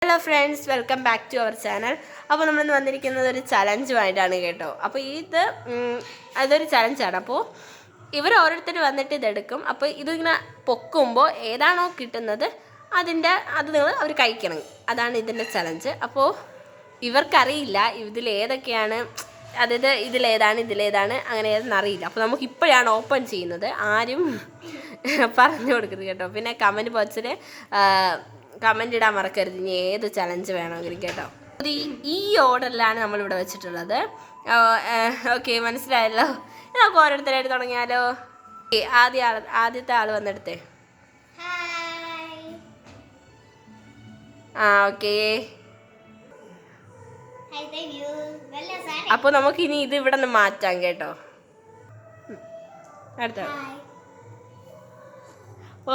Hello friends, welcome back to our channel. അപ്പോൾ നമ്മളിന്ന് വന്നിരിക്കുന്നത് ഒരു ചലഞ്ചുമായിട്ടാണ് കേട്ടോ. അപ്പോൾ അതൊരു ചലഞ്ചാണ്. അപ്പോൾ ഇവർ ഓരോരുത്തർ വന്നിട്ട് ഇതെടുക്കും. അപ്പോൾ ഇതിങ്ങനെ പൊക്കുമ്പോൾ ഏതാണോ കിട്ടുന്നത് അത് അവർ കഴിക്കണം. അതാണ് ഇതിൻ്റെ ചലഞ്ച്. അപ്പോൾ ഇവർക്കറിയില്ല ഇതിലേതൊക്കെയാണ്, അതായത് ഇതിലേതാണ് അങ്ങനെ ഏതെന്നറിയില്ല. അപ്പോൾ നമുക്ക് ഇപ്പോഴാണ് ഓപ്പൺ ചെയ്യുന്നത്. ആരും പറഞ്ഞു കൊടുക്കരുത് കേട്ടോ. പിന്നെ കമൻറ്റ് ബോക്സിൽ കമൻ്റ് ഇടാൻ മറക്കരുത് ഇനി ഏത് ചലഞ്ച് വേണമെങ്കിലും കേട്ടോ. ഈ ഓർഡറിലാണ് നമ്മളിവിടെ വെച്ചിട്ടുള്ളത്. ഓക്കെ, മനസ്സിലായല്ലോ. നമുക്ക് ഓരോരുത്തരായിട്ട് തുടങ്ങിയാലോ. ആദ്യത്തെ ആൾ വന്നെടുത്തേ. ഓക്കെ, അപ്പോൾ നമുക്കിനി ഇത് ഇവിടെ നിന്ന് മാറ്റാം കേട്ടോ. അടുത്ത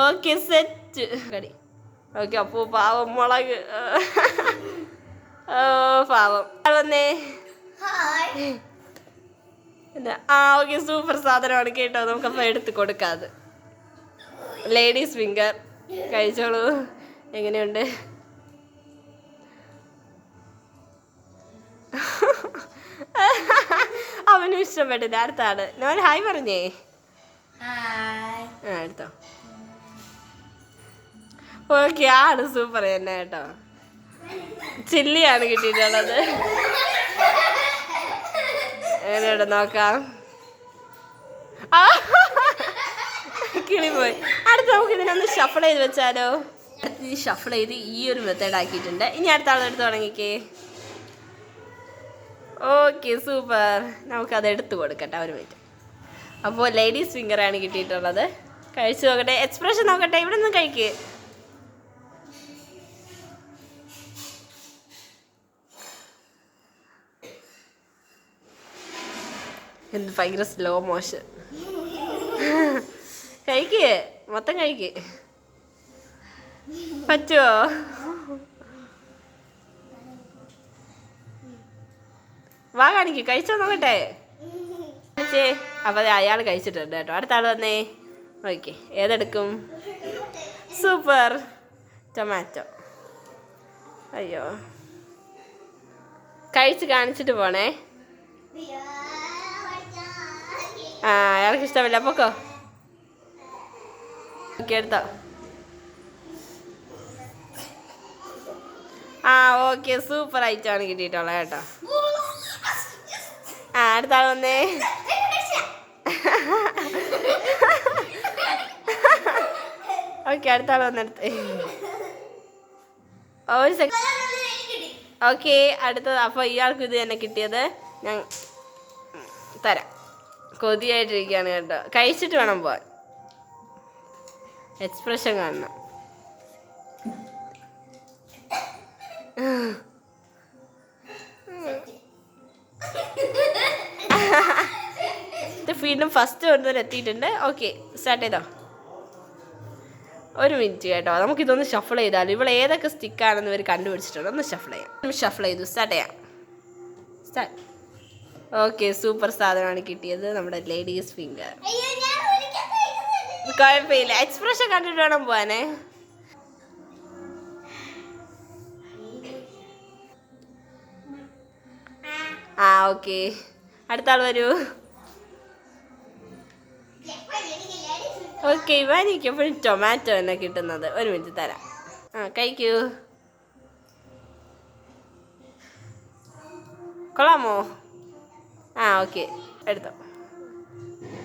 ഓക്കെ, സെറ്റ് കടി. ഓക്കെ, അപ്പോൾ പാവം മുളക്, പാവം വന്നേ. ഓക്കെ, സൂപ്പർ സാധനമാണ് കേട്ടോ. നമുക്കപ്പോൾ എടുത്ത് കൊടുക്കാതെ. ലേഡീസ് ഫിംഗർ കഴിച്ചോളൂ. എങ്ങനെയുണ്ട്? അവനും ഇഷ്ടപ്പെട്ടില്ല. അടുത്താണ്. ഞാൻ ഹായ് പറഞ്ഞേ. എടുത്തോ. ഓക്കെ, ആള് സൂപ്പർ തന്നെ കേട്ടോ. ചില്ലിയാണ് കിട്ടിയിട്ടുള്ളത്. എങ്ങനെയുണ്ട് നോക്കാം. കിളി പോയി. അടുത്ത നമുക്ക് ഇതിനൊന്ന് ഷഫിൾ ചെയ്ത് വെച്ചാലോ. അടുത്ത് ഷഫിൾ ചെയ്ത് ഈ ഒരു മെത്തേഡ് ആക്കിയിട്ടുണ്ട്. ഇനി അടുത്ത ആളെടുത്ത് തുടങ്ങിക്കേ. Okay, super. നമുക്കത് എടുത്ത് കൊടുക്കട്ടെ ഒരു മിനിറ്റ്. അപ്പോൾ ലേഡീസ് ഫിംഗറാണ് കിട്ടിയിട്ടുള്ളത്. കഴിച്ചു നോക്കട്ടെ, എക്സ്പ്രഷൻ നോക്കട്ടെ. ഇവിടെ നിന്ന് കഴിക്ക്. എന്ത് ഭയങ്കര സ്ലോ മോഷൻ. കഴിക്ക്, മൊത്തം കഴിക്ക്. പറ്റുമോ? വാ കാണിക്ക്, കഴിച്ചോ നോക്കട്ടെ. അപ്പോൾ അയാൾ കഴിച്ചിട്ടുണ്ട് കേട്ടോ. അടുത്ത ആൾ വന്നേ. ഓക്കെ, ഏതെടുക്കും? Super, tomato. അയ്യോ, കഴിച്ച് കാണിച്ചിട്ട് പോണേ. അയാൾക്ക് ഇഷ്ടമില്ല, പൊക്കോ. ഓക്കെ, എടുത്തോ. ഓക്കെ, സൂപ്പർ ഐറ്റമാണ് കിട്ടിയിട്ടുള്ളത് കേട്ടോ. അടുത്ത ആൾ വന്നേ. ഓക്കെ, അടുത്ത ആൾ വന്നെടുത്ത്. ഒരു സെക്കൻഡ്. ഓക്കെ, അടുത്തത്. അപ്പോൾ ഇയാൾക്ക് ഇത് തന്നെ കിട്ടിയത്. ഞാൻ തരാം. കൊതിയായിട്ടിരിക്കുകയാണ് കേട്ടോ. കഴിച്ചിട്ട് വേണം പോവാൻ. എക്സ്പ്രഷൻ കാണണം. ഇത് വീണ്ടും ഫസ്റ്റ് കൊണ്ടുവരെ എത്തിയിട്ടുണ്ട്. ഓക്കെ, സ്റ്റാർട്ട് ചെയ്തോ. ഒരു മിനിറ്റ് കേട്ടോ, നമുക്കിതൊന്ന് ഷഫിൾ ചെയ്താലും. ഇവിടെ ഏതൊക്കെ സ്റ്റിക്കാണെന്ന് ഇവർ കണ്ടുപിടിച്ചിട്ടുണ്ട്. ഒന്ന് ഷഫിൾ ചെയ്യാം. ഷഫിൾ ചെയ്തു. സ്റ്റാർട്ട് ചെയ്യാം. സ്റ്റാർട്ട്. ഓക്കെ, സൂപ്പർ സാധനമാണ് കിട്ടിയത്. നമ്മുടെ ലേഡീസ് ഫിംഗർ. കുഴപ്പമില്ല, എക്സ്പ്രഷൻ കണ്ടിട്ട് വേണം പോവാനേ. ഓക്കെ, അടുത്ത ആൾ വരൂ. ഓക്കെ, ഇവനിക്ക് എപ്പോഴും ടൊമാറ്റോ തന്നെ കിട്ടുന്നത്. ഒരു മിനിറ്റ് തരാം. കഴിക്കൂ. കൊള്ളാമോ? ഓക്കെ, എടുത്തോ.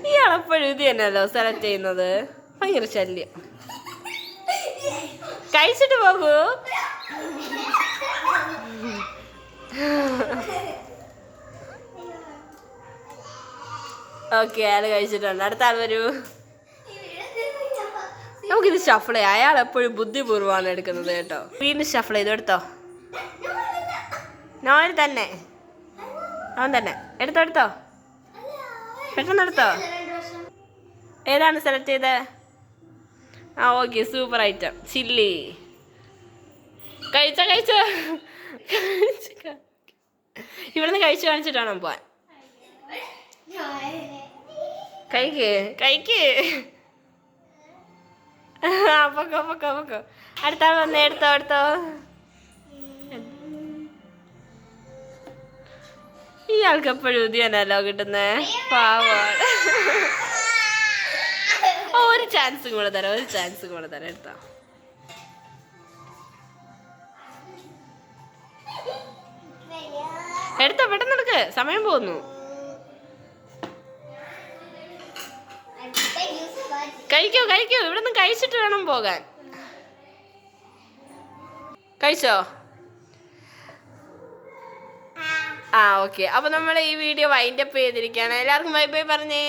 ഇയാളെപ്പോഴും ഇത് തന്നെയല്ലോ സെലക്ട് ചെയ്യുന്നത്. ഭയങ്കര ശല്യം. കഴിച്ചിട്ട് പോകൂ. ഓക്കെ, അയാൾ കഴിച്ചിട്ടുണ്ട്. അടുത്ത ആൾ വരൂ. നമുക്കിത് ഷഫിൾ ചെയ്യാം. അയാൾ എപ്പോഴും ബുദ്ധിപൂർവ്വമാണ് എടുക്കുന്നത് കേട്ടോ. വീണ്ടും ഷഫിൾ ചെയ്തു. എടുത്തോ. നോയിൽ തന്നെ, അവൻ തന്നെ. എടുത്തോ, പെട്ടെന്ന് എടുത്തോ. ഏതാണ് സെലക്ട് ചെയ്തത്? Okay, super item chilli. കഴിച്ചോ. ഇവിടുന്ന് കഴിച്ചു കാണിച്ചിട്ടാണോ പോവാൻ? കഴിക്ക്. പൊക്കോ. അടുത്ത ആൾ വന്നേ. എടുത്തോ. ഇയാൾക്ക് എപ്പോഴും ഉദ്യാനല്ലോ കിട്ടുന്നേ. പാവാണ്. ഒരു ചാൻസും കൂടെ തരാം, ഒരു ചാൻസും കൂടെ തരാം. എടുത്താ എടുത്തോ, പെട്ടെന്ന് എടുക്ക്, സമയം പോകുന്നു. കഴിക്കോ കഴിക്കോ, ഇവിടെ നിന്ന് കഴിച്ചിട്ട് വേണം പോകാൻ. കഴിച്ചോ? ഓക്കെ. അപ്പൊ നമ്മൾ ഈ വീഡിയോ വൈൻഡപ്പ് ചെയ്തിരിക്കുകയാണ്. എല്ലാവർക്കും ബൈ ബൈ പറഞ്ഞേ.